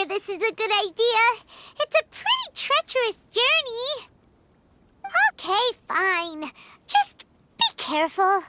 sure this is a good idea. It's a pretty treacherous journey. Okay, fine. Just be careful.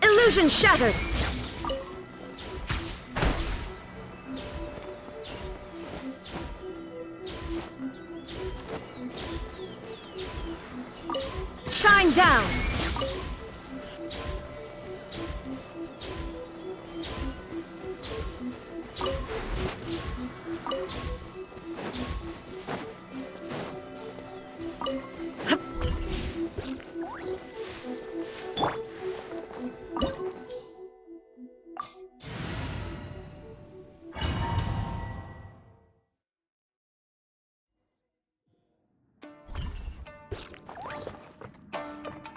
Illusion shattered! Shine down!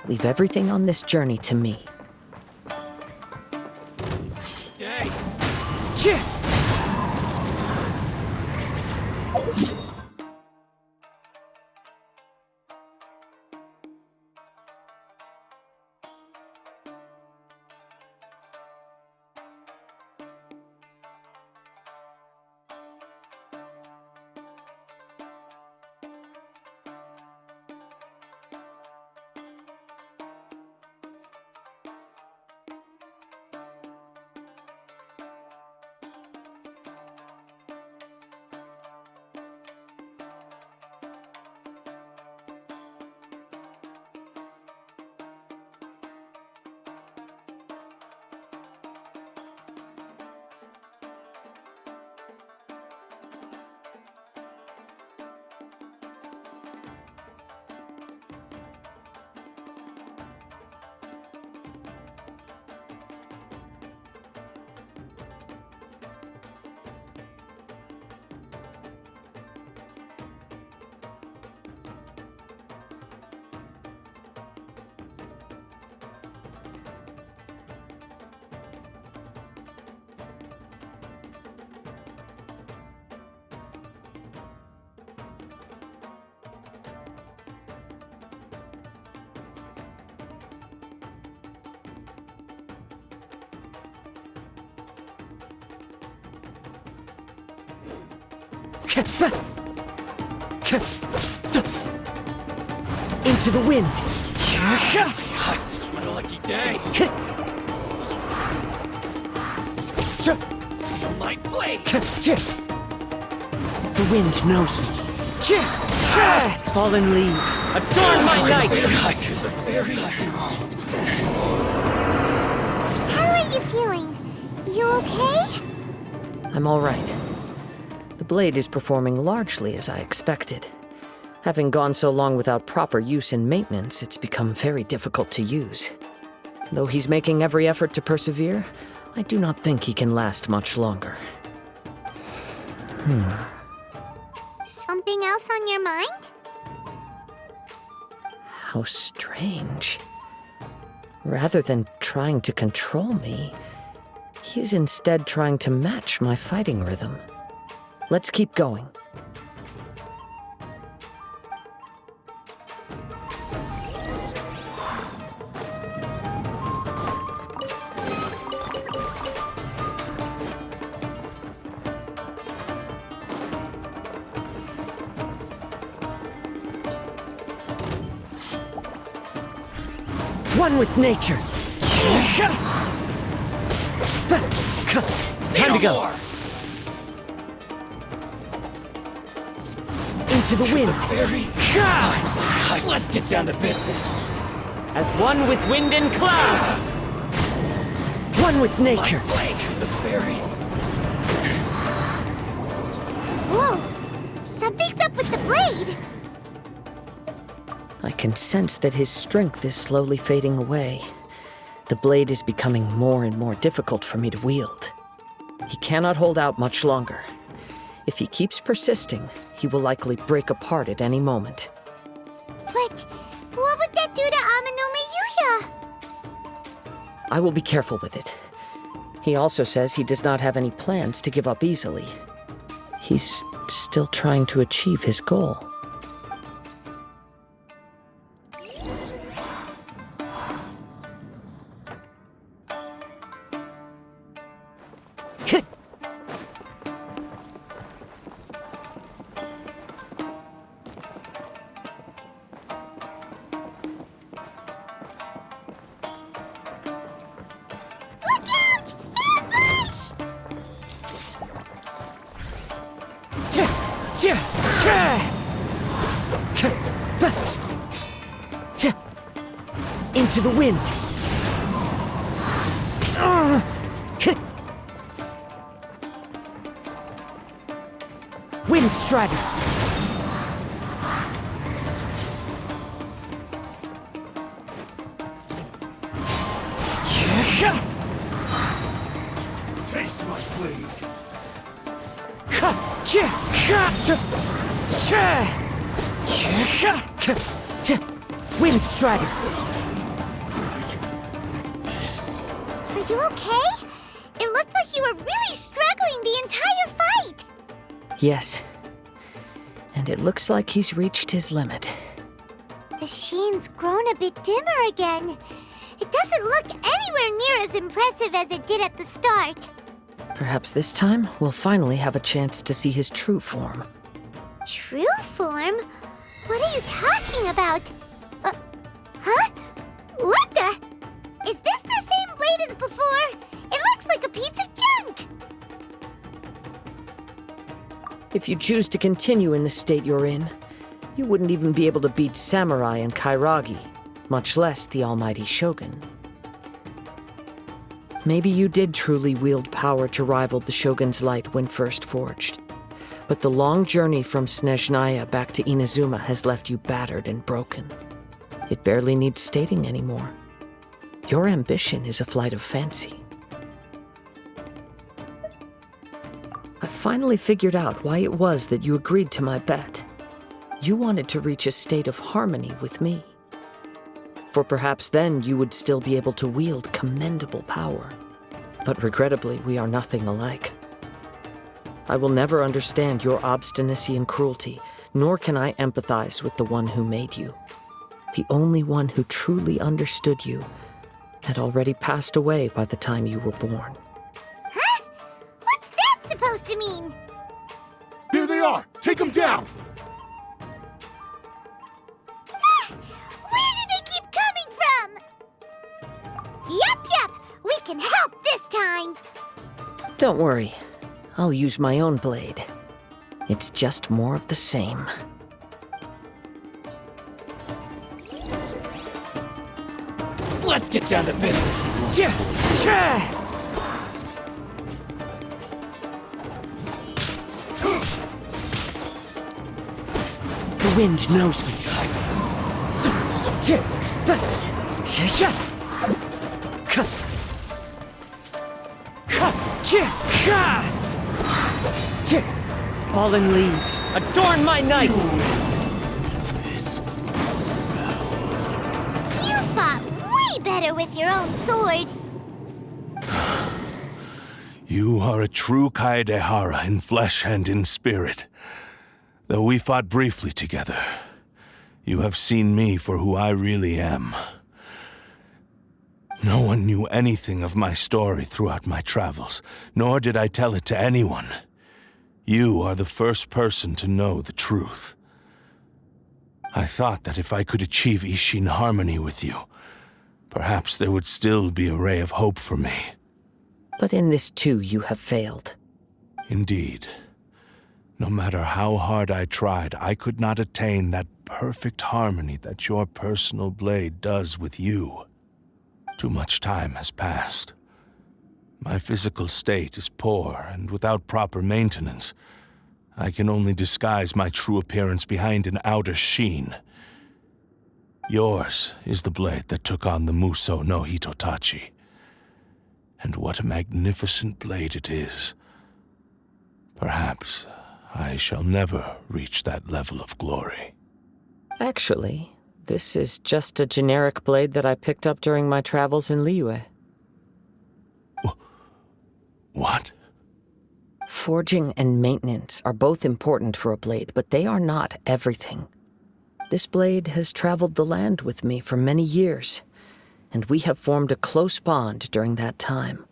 Leave everything on this journey to me. Hey! Into the wind! What a lucky day! My blade! The wind knows me. Fallen leaves, adorn my night! How are you feeling? You okay? I'm all right. The blade is performing largely as I expected. Having gone so long without proper use and maintenance, it's become very difficult to use. Though he's making every effort to persevere, I do not think he can last much longer. Something else on your mind? How strange. Rather than trying to control me, he is instead trying to match my fighting rhythm. Let's keep going. One with nature. Time to go. More. Into the wind. Fairy. Let's get down to business. As one with wind and cloud. One with nature. Blade, the fairy. Whoa! Something's up with the blade! I can sense that his strength is slowly fading away. The blade is becoming more and more difficult for me to wield. He cannot hold out much longer. If he keeps persisting, he will likely break apart at any moment. But what would that do to Amanome I will be careful with it. He also says he does not have any plans to give up easily. He's still trying to achieve his goal. Into the wind. Wind Strider. Taste my blade. Wind Strider. Are you okay? It looked like you were really struggling the entire fight! Yes. And it looks like he's reached his limit. The sheen's grown a bit dimmer again. It doesn't look anywhere near as impressive as it did at the start. Perhaps this time we'll finally have a chance to see his true form. True form? What are you talking about? Huh? What the? Is this the same blade as before? It looks like a piece of junk! If you choose to continue in the state you're in, you wouldn't even be able to beat Samurai and Kairagi, much less the almighty Shogun. Maybe you did truly wield power to rival the Shogun's light when first forged. But the long journey from Snezhnaya back to Inazuma has left you battered and broken. It barely needs stating anymore. Your ambition is a flight of fancy. I finally figured out why it was that you agreed to my bet. You wanted to reach a state of harmony with me. For perhaps then you would still be able to wield commendable power. But regrettably, we are nothing alike. I will never understand your obstinacy and cruelty, nor can I empathize with the one who made you. The only one who truly understood you had already passed away by the time you were born. Huh? What's that supposed to mean? There they are! Take them down! Where do they keep coming from? Yup, we can help this time! Don't worry, I'll use my own blade. It's just more of the same. Let's get down to business. The wind knows me. Fallen leaves, adorn my night! You fought way better with your own sword. You are a true Kaedehara in flesh and in spirit. Though we fought briefly together, you have seen me for who I really am. No one knew anything of my story throughout my travels, nor did I tell it to anyone. You are the first person to know the truth. I thought that if I could achieve Ishin harmony with you, perhaps there would still be a ray of hope for me. But in this too, you have failed. Indeed. No matter how hard I tried, I could not attain that perfect harmony that your personal blade does with you. Too much time has passed. My physical state is poor, and without proper maintenance, I can only disguise my true appearance behind an outer sheen. Yours is the blade that took on the Muso no Hitotachi. And what a magnificent blade it is. Perhaps I shall never reach that level of glory. Actually, this is just a generic blade that I picked up during my travels in Liyue. What? Forging and maintenance are both important for a blade, but they are not everything. This blade has traveled the land with me for many years, and we have formed a close bond during that time.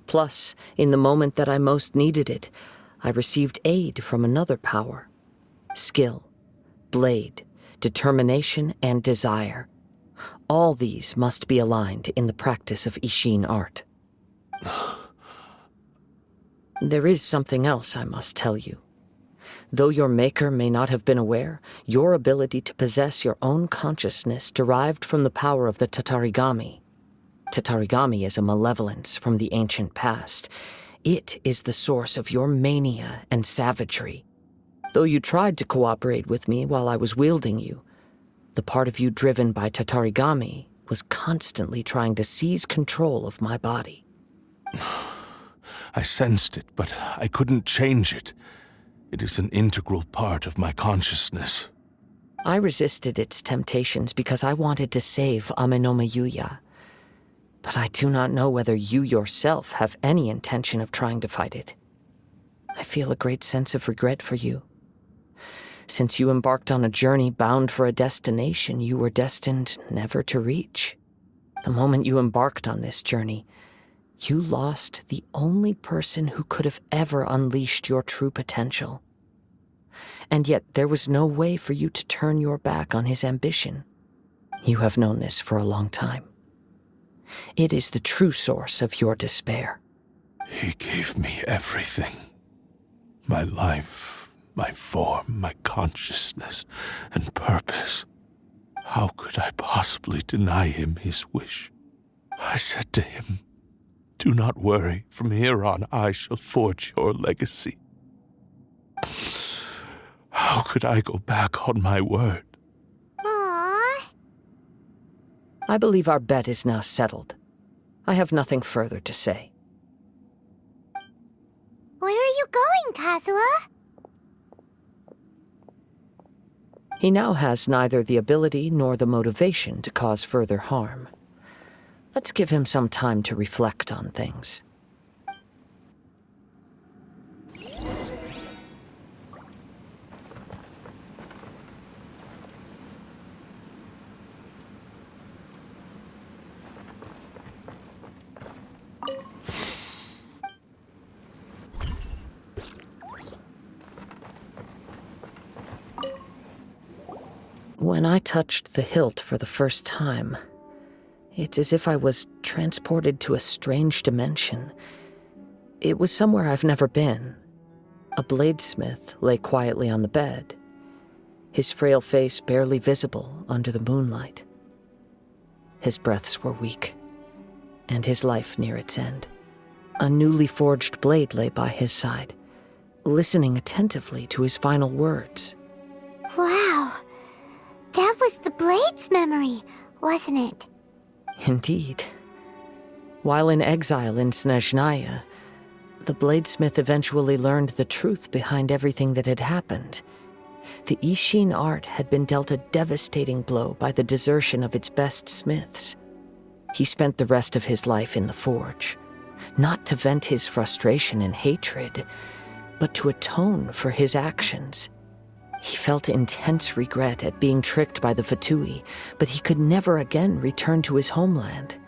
Plus, in the moment that I most needed it, I received aid from another power. Skill, blade, determination, and desire. All these must be aligned in the practice of Ishin art. There is something else I must tell you. Though your maker may not have been aware, your ability to possess your own consciousness derived from the power of the Tatarigami. Tatarigami is a malevolence from the ancient past. It is the source of your mania and savagery. Though you tried to cooperate with me while I was wielding you, the part of you driven by Tatarigami was constantly trying to seize control of my body. I sensed it, but I couldn't change it. It is an integral part of my consciousness. I resisted its temptations because I wanted to save Amenoma Yuya. But I do not know whether you yourself have any intention of trying to fight it. I feel a great sense of regret for you. Since you embarked on a journey bound for a destination you were destined never to reach. The moment you embarked on this journey, you lost the only person who could have ever unleashed your true potential. And yet there was no way for you to turn your back on his ambition. You have known this for a long time. It is the true source of your despair. He gave me everything. My life, my form, my consciousness, and purpose. How could I possibly deny him his wish? I said to him, "Do not worry, from here on I shall forge your legacy." How could I go back on my word? Aww. I believe our bet is now settled. I have nothing further to say. Where are you going, Kazuha? He now has neither the ability nor the motivation to cause further harm. Let's give him some time to reflect on things. When I touched the hilt for the first time, it's as if I was transported to a strange dimension. It was somewhere I've never been. A bladesmith lay quietly on the bed, his frail face barely visible under the moonlight. His breaths were weak, and his life near its end. A newly forged blade lay by his side, listening attentively to his final words. Wow. That was the Blade's memory, wasn't it? Indeed. While in exile in Snezhnaya, the bladesmith eventually learned the truth behind everything that had happened. The Ishin art had been dealt a devastating blow by the desertion of its best smiths. He spent the rest of his life in the forge, not to vent his frustration and hatred, but to atone for his actions. He felt intense regret at being tricked by the Fatui, but he could never again return to his homeland.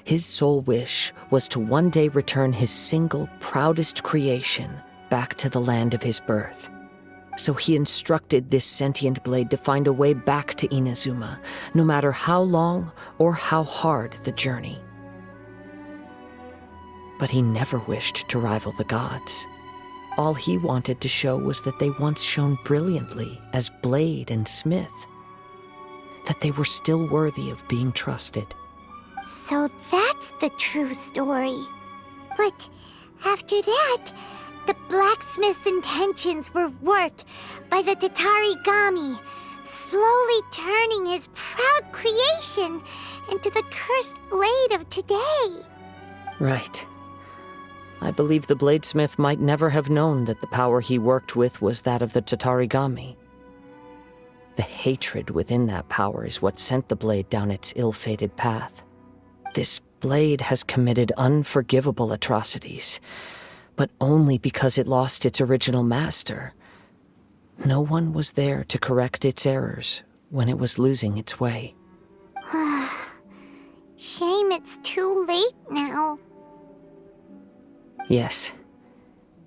His sole wish was to one day return his single, proudest creation back to the land of his birth. So he instructed this sentient blade to find a way back to Inazuma, no matter how long or how hard the journey. But he never wished to rival the gods. All he wanted to show was that they once shone brilliantly as blade and smith, that they were still worthy of being trusted. So that's the true story. But after that, the blacksmith's intentions were warped by the Tatarigami, slowly turning his proud creation into the cursed blade of today. Right. I believe the bladesmith might never have known that the power he worked with was that of the Tatarigami. The hatred within that power is what sent the blade down its ill-fated path. This blade has committed unforgivable atrocities, but only because it lost its original master. No one was there to correct its errors when it was losing its way. Shame it's too late now. Yes,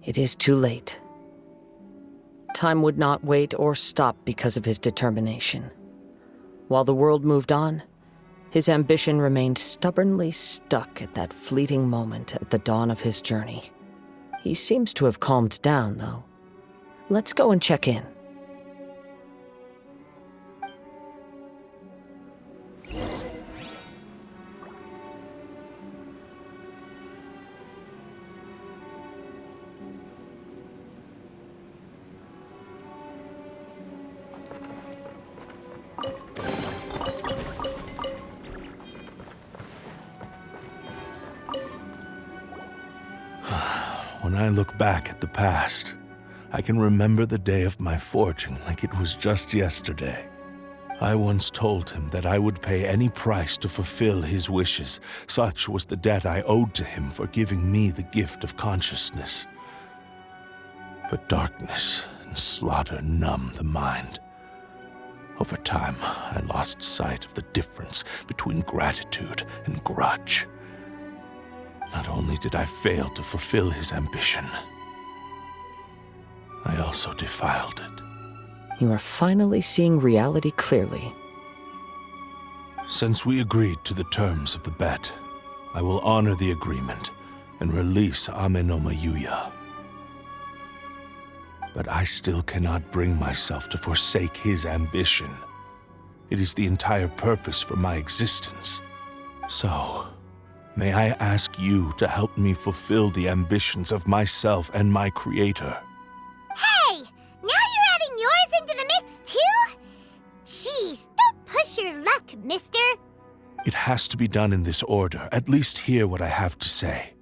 it is too late. Time would not wait or stop because of his determination. While the world moved on, his ambition remained stubbornly stuck at that fleeting moment at the dawn of his journey. He seems to have calmed down, though. Let's go and check in. When I look back at the past, I can remember the day of my forging like it was just yesterday. I once told him that I would pay any price to fulfill his wishes. Such was the debt I owed to him for giving me the gift of consciousness. But darkness and slaughter numb the mind. Over time, I lost sight of the difference between gratitude and grudge. Not only did I fail to fulfill his ambition, I also defiled it. You are finally seeing reality clearly. Since we agreed to the terms of the bet, I will honor the agreement and release Amenoma Yuya. But I still cannot bring myself to forsake his ambition. It is the entire purpose for my existence. So, may I ask you to help me fulfill the ambitions of myself and my creator? Hey! Now you're adding yours into the mix, too? Jeez, don't push your luck, mister. It has to be done in this order. At least hear what I have to say.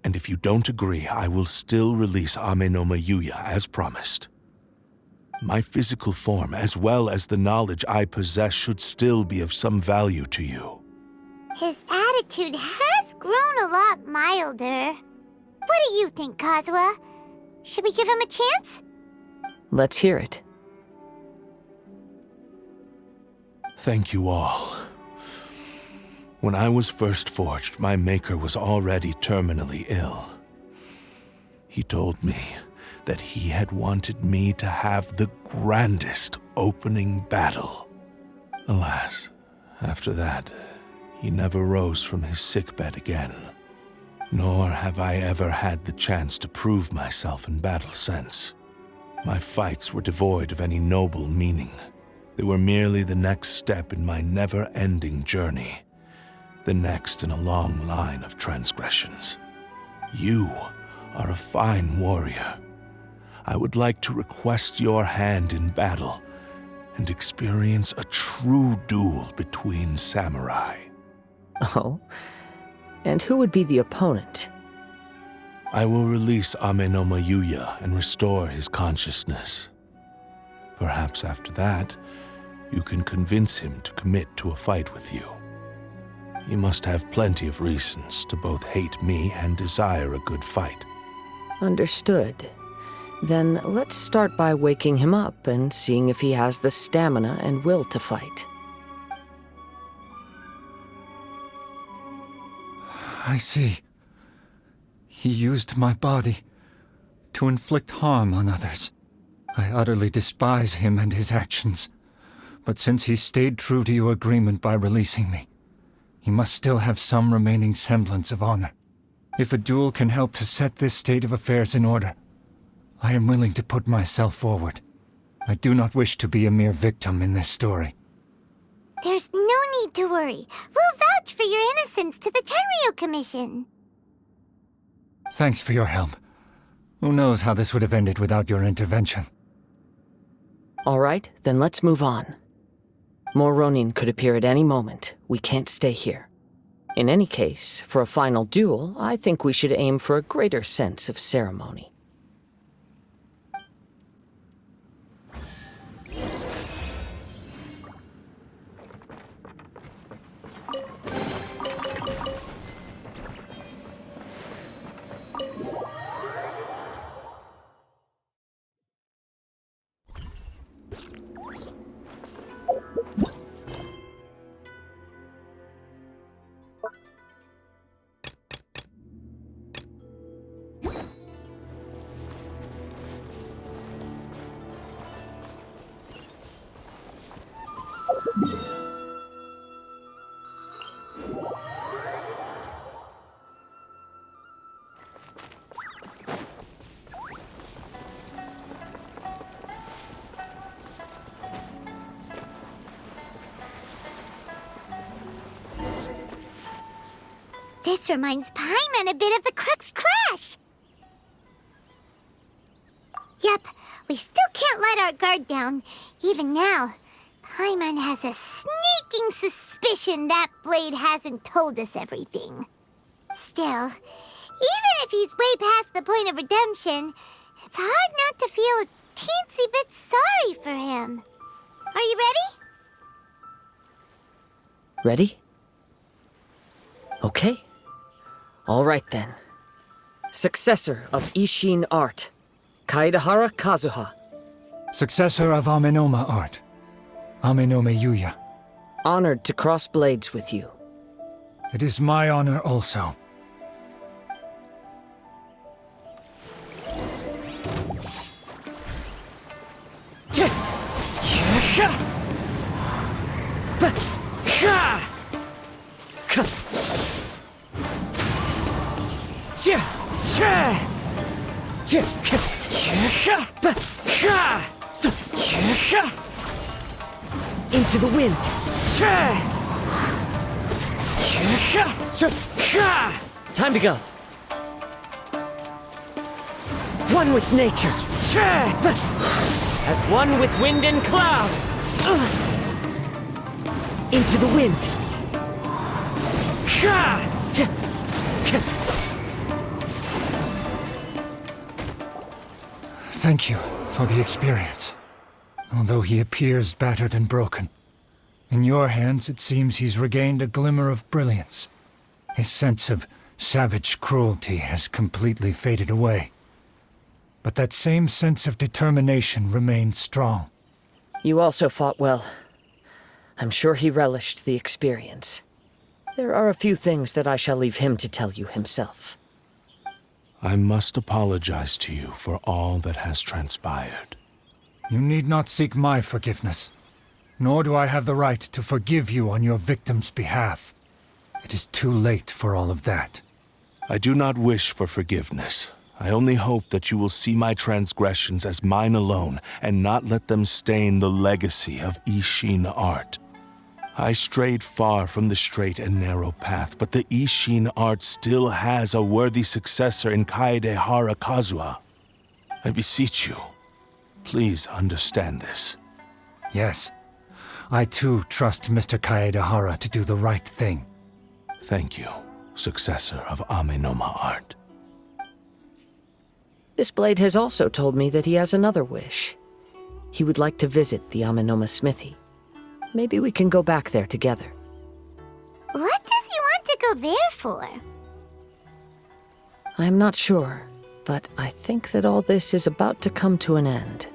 And if you don't agree, I will still release Amenoma Yuya as promised. My physical form, as well as the knowledge I possess, should still be of some value to you. His attitude has grown a lot milder. What do you think, Kazuha? Should we give him a chance? Let's hear it. Thank you all. When I was first forged, my maker was already terminally ill. He told me that he had wanted me to have the grandest opening battle. Alas, after that, he never rose from his sickbed again. Nor have I ever had the chance to prove myself in battle since. My fights were devoid of any noble meaning. They were merely the next step in my never-ending journey. The next in a long line of transgressions. You are a fine warrior. I would like to request your hand in battle and experience a true duel between samurai. Oh? And who would be the opponent? I will release Amenoma Yuya and restore his consciousness. Perhaps after that, you can convince him to commit to a fight with you. He must have plenty of reasons to both hate me and desire a good fight. Understood. Then let's start by waking him up and seeing if he has the stamina and will to fight. I see. He used my body to inflict harm on others. I utterly despise him and his actions. But since he stayed true to your agreement by releasing me, he must still have some remaining semblance of honor. If a duel can help to set this state of affairs in order, I am willing to put myself forward. I do not wish to be a mere victim in this story. There's no need to worry. We'll vouch for your innocence to the Tenryo Commission. Thanks for your help. Who knows how this would have ended without your intervention? All right, then let's move on. More Ronin could appear at any moment. We can't stay here. In any case, for a final duel, I think we should aim for a greater sense of ceremony. This reminds Paimon a bit of the Crux Clash. Yep, we still can't let our guard down. Even now, Paimon has a sneaking suspicion that Blade hasn't told us everything. Still, even if he's way past the point of redemption, it's hard not to feel a teensy bit sorry for him. Are you ready? Ready? Okay. All right then. Successor of Ishin art, Kaedehara Kazuha. Successor of Amenoma art, Amenome Yuya. Honored to cross blades with you. It is my honor also. Into the wind. Time to go. One with nature. As one with wind and cloud. Into the wind. Thank you for the experience. Although he appears battered and broken, in your hands it seems he's regained a glimmer of brilliance. His sense of savage cruelty has completely faded away. But that same sense of determination remains strong. You also fought well. I'm sure he relished the experience. There are a few things that I shall leave him to tell you himself. I must apologize to you for all that has transpired. You need not seek my forgiveness, nor do I have the right to forgive you on your victim's behalf. It is too late for all of that. I do not wish for forgiveness. I only hope that you will see my transgressions as mine alone and not let them stain the legacy of Ishin art. I strayed far from the straight and narrow path, but the Ishin art still has a worthy successor in Kaedehara Kazuha. I beseech you, please understand this. Yes, I too trust Mr. Kaedehara to do the right thing. Thank you, successor of Amenoma art. This blade has also told me that he has another wish. He would like to visit the Amenoma smithy. Maybe we can go back there together. What does he want to go there for? I'm not sure, but I think that all this is about to come to an end.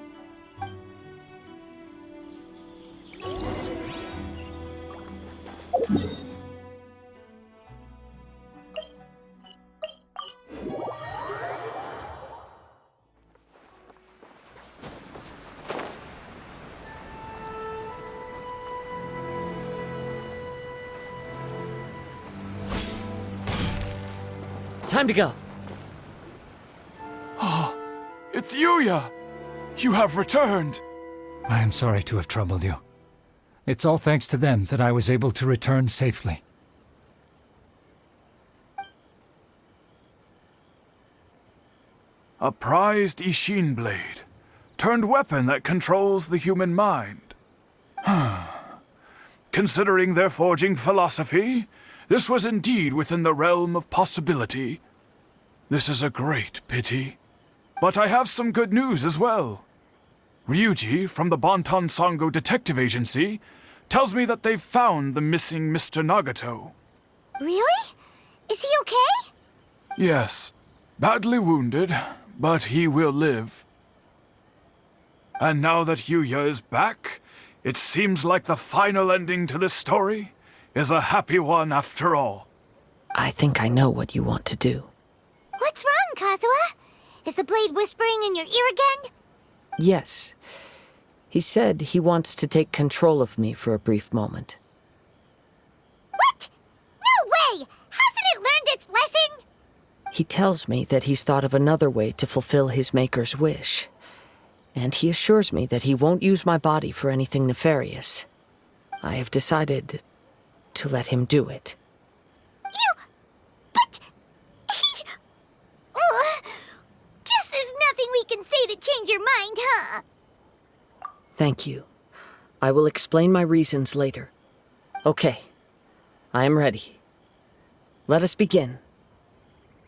time to go. It's Yuya! You have returned! I am sorry to have troubled you. It's all thanks to them that I was able to return safely. A prized Ishin blade, turned weapon that controls the human mind. Considering their forging philosophy, this was indeed within the realm of possibility. This is a great pity. But I have some good news as well. Ryuji, from the Bonton Sango Detective Agency, tells me that they've found the missing Mr. Nagato. Really? Is he okay? Yes, badly wounded, but he will live. And now that Yuya is back, it seems like the final ending to this story is a happy one after all. I think I know what you want to do. What's wrong, Kazuha? Is the blade whispering in your ear again? Yes. He said he wants to take control of me for a brief moment. What? No way! Hasn't it learned its lesson? He tells me that he's thought of another way to fulfill his maker's wish. And he assures me that he won't use my body for anything nefarious. I have decided to let him do it. But... Guess there's nothing we can say to change your mind, huh? Thank you. I will explain my reasons later. Okay. I am ready. Let us begin.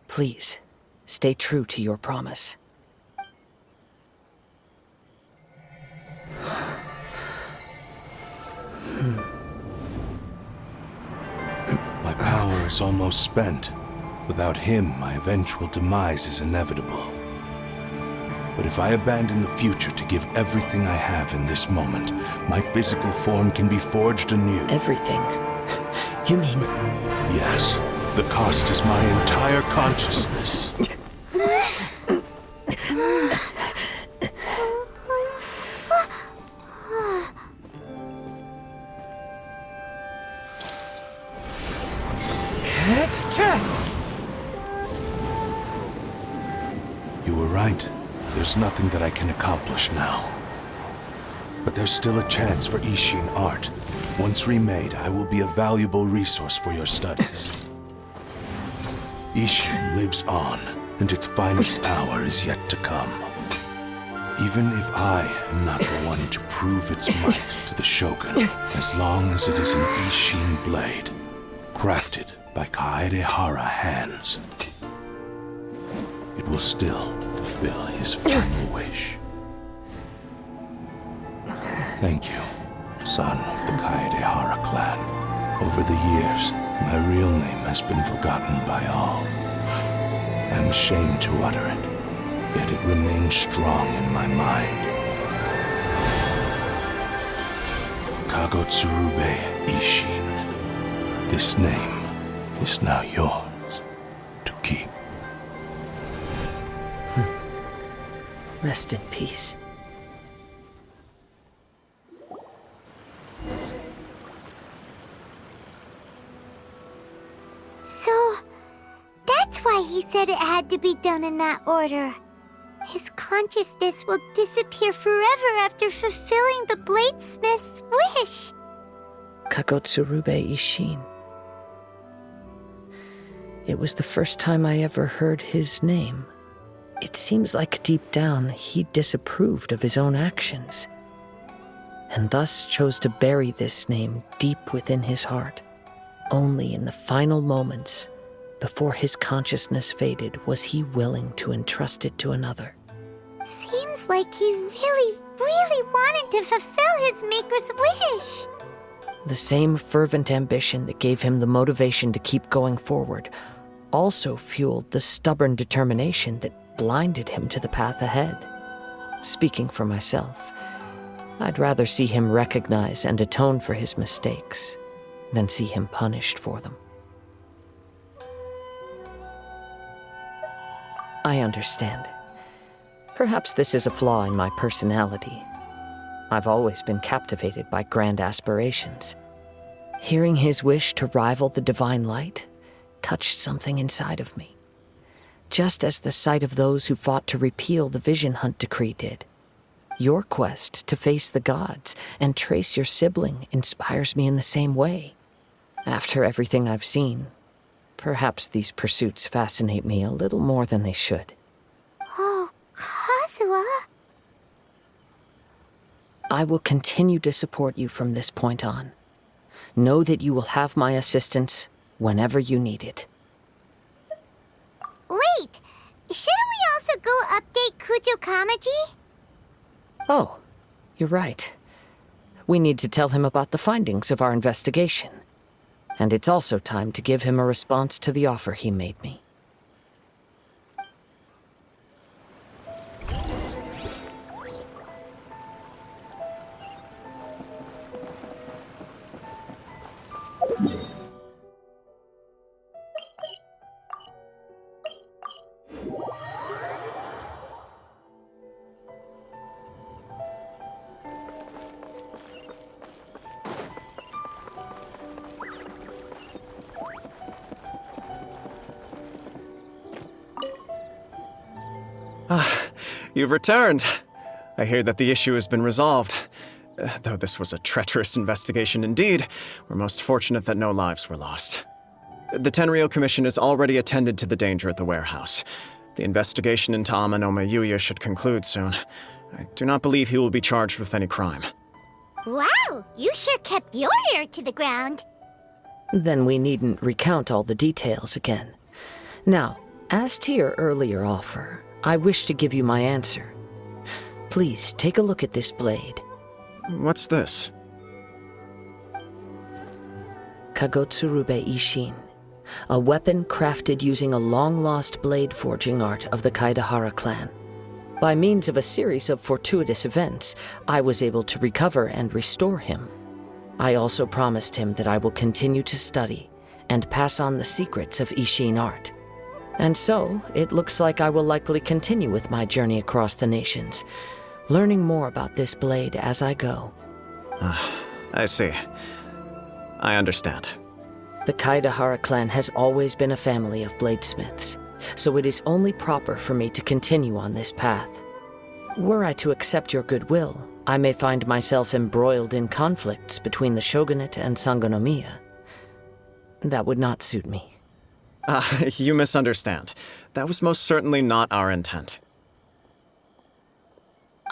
Please, stay true to your promise. My power is almost spent. Without him, my eventual demise is inevitable. But if I abandon the future to give everything I have in this moment, my physical form can be forged anew. Everything? You mean... Yes. The cost is my entire consciousness. You were right. There's nothing that I can accomplish now. But there's still a chance for Ishin art. Once remade, I will be a valuable resource for your studies. Ishin lives on, and its finest hour is yet to come. Even if I am not the one to prove its might to the Shogun, as long as it is an Ishin blade, crafted by Kaedehara hands, it will still fulfill his final wish. Thank you, son of the Kaedehara clan. Over the years, my real name has been forgotten by all. I'm ashamed to utter it, yet it remains strong in my mind. Kagotsurube Ishin. This name is now yours to keep. Rest in peace. So, that's why he said it had to be done in that order. His consciousness will disappear forever after fulfilling the bladesmith's wish. Kagotsurube Ishin. It was the first time I ever heard his name. It seems like deep down he disapproved of his own actions, and thus chose to bury this name deep within his heart. Only in the final moments, before his consciousness faded, was he willing to entrust it to another. Seems like he really wanted to fulfill his maker's wish. The same fervent ambition that gave him the motivation to keep going forward also fueled the stubborn determination that blinded him to the path ahead. Speaking for myself, I'd rather see him recognize and atone for his mistakes than see him punished for them. I understand. Perhaps this is a flaw in my personality. I've always been captivated by grand aspirations. Hearing his wish to rival the divine light touched something inside of me. just as the sight of those who fought to repeal the Vision Hunt decree did. Your quest to face the gods and trace your sibling inspires me in the same way. After everything I've seen, perhaps these pursuits fascinate me a little more than they should. Oh, Kazuha. I will continue to support you from this point on. Know that you will have my assistance whenever you need it. Wait, shouldn't we also go update Kujo Kamaji? Oh, you're right. We need to tell him about the findings of our investigation. And it's also time to give him a response to the offer he made me. You've returned. I hear that the issue has been resolved. Though this was a treacherous investigation indeed, we're most fortunate that no lives were lost. The Tenryou Commission has already attended to the danger at the warehouse. The investigation into Amanome Yuya should conclude soon. I do not believe he will be charged with any crime. Wow, you sure kept your ear to the ground. Then we needn't recount all the details again. Now, as to your earlier offer, I wish to give you my answer. Please take a look at this blade. What's this? Kagotsurube Ishin, a weapon crafted using a long-lost blade forging art of the Kaidahara clan. By means of a series of fortuitous events, I was able to recover and restore him. I also promised him that I will continue to study and pass on the secrets of Ishin art. And so, it looks like I will likely continue with my journey across the nations, learning more about this blade as I go. I see. I understand. The Kaidahara clan has always been a family of bladesmiths, so it is only proper for me to continue on this path. Were I to accept your goodwill, I may find myself embroiled in conflicts between the shogunate and Sangonomiya. That would not suit me. You misunderstand. That was most certainly not our intent.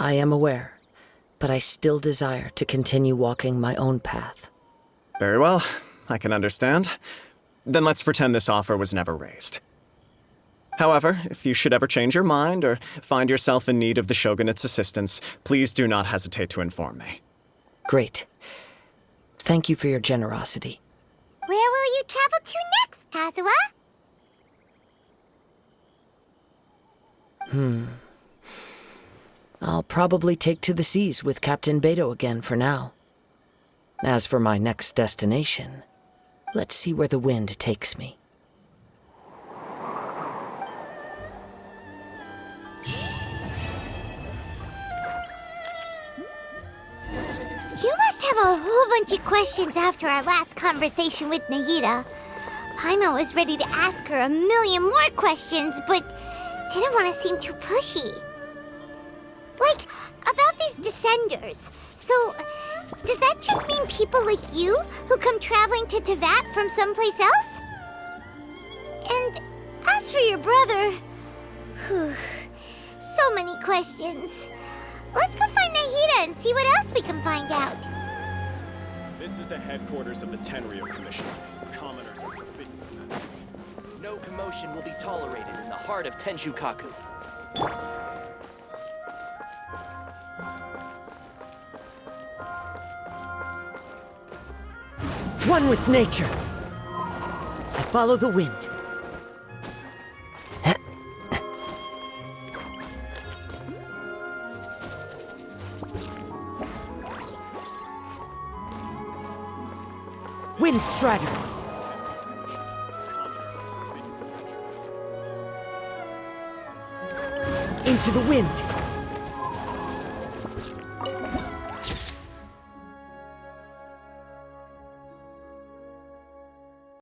I am aware, but I still desire to continue walking my own path. Very well, I can understand. Then let's pretend this offer was never raised. However, if you should ever change your mind or find yourself in need of the Shogunate's assistance, please do not hesitate to inform me. Great. Thank you for your generosity. Where will you travel to next, Kazuha? I'll probably take to the seas with Captain Beto again for now. As for my next destination, let's see where the wind takes me. You must have a whole bunch of questions after our last conversation with Nahida. Paimon was ready to ask her a million more questions, but didn't want to seem too pushy. Like, about these descenders. So, does that just mean people like you who come traveling to Teyvat from someplace else? And as for your brother... so many questions. Let's go find Nahida and see what else we can find out. This is the headquarters of the Tenryou Commission. Commoners are forbidden from that. No commotion will be tolerated in the heart of Tenshukaku. One with nature. I follow the wind. Wind Strider. Into the wind.